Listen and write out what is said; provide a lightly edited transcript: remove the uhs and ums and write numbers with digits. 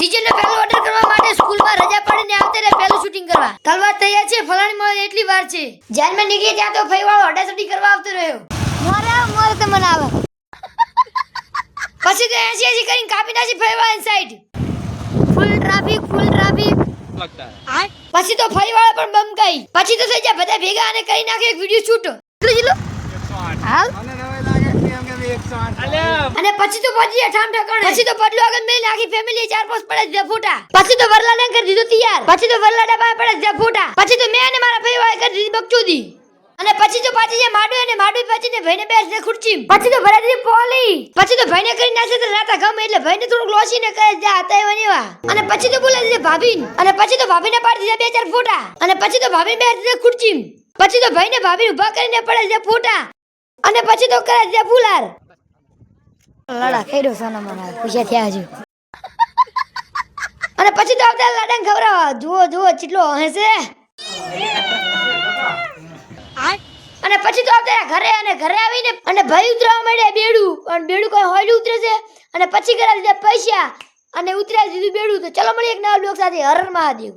સીઝનનો પહેલો ઓર્ડર કરવા માટે સ્કૂલમાં રજા પાડીને આવતે રે પહેલું શૂટિંગ કરવા. તલવાર તૈયાર છે, ફલાણી મળે એટલી વાર છે. જાનમાં નીકળી ત્યાં તો ફઈવાળો અડા શૂટિંગ કરવા આવતો રહ્યો. મોરે તો મને આવે. પછી તો 80 કરીને કાપી નાખી ફઈવાળા ઇનસાઇડ. ફૂલ ટ્રાફિક લગતા હે. પછી તો ફઈવાળા પણ બમ ગઈ. પછી તો થઈ જા બધા ભેગા અને કરી નાખે એક વિડિયો શૂટ. કેટલો 108 હાલ મને નવે લાગે કેમ કે 108 અને પછી તો પહોંચી ઠામ ઠકાણે. પછી તો પડલો આગળ મેલ આખી ફેમિલી ચાર પાંચ પડે જ ફોટા. પછી તો વરલાને કરી દીધો તૈયાર. પછી તો વરલાડા પાસે પડે જ ફોટા. પછી તો મેં અને મારા ફઈવાળા કરી દીધી બકચોદી. અને પછી તો પાછી જે માડું અને માડું પછી ને ભાઈને બેસ દે ખુરચી. પછી તો ભરાતી પોલી. પછી તો ભાઈને કરી નાખે તો રાતા ગમ એટલે ભાઈને થોડું લોસીને કહે જા હતા એવા. અને પછી તો બોલાવી દે ભાભીન. અને પછી તો ભાભીને પાડી દીધા બે ચાર ફોટા. અને પછી તો ભાભી બેસ દે ખુરચી. પછી તો ભાઈને ભાભી ઊભા કરીને પડે દે ફોટા. અને પછી તો કરે દે ફુલાર. લડા ખેડો સોના મને પૂછ્યા થયા હજુ. અને પછી તો આવતા લાડાને ખવરાવા જુઓ ચીટલો હસે. અને પછી તો આવતા ઘરે આવીને અને ભાઈ ઉતરવા માંડ્યા બેડું. અને બેડું કોઈ હોયલું ઉતરે છે. અને પછી કરાવી દીધા પૈસા અને ઉતરાવી દીધું બેડું. તો ચલો મળીએ એક નવા બ્લોગ સાથે. હર હર મહાદેવ.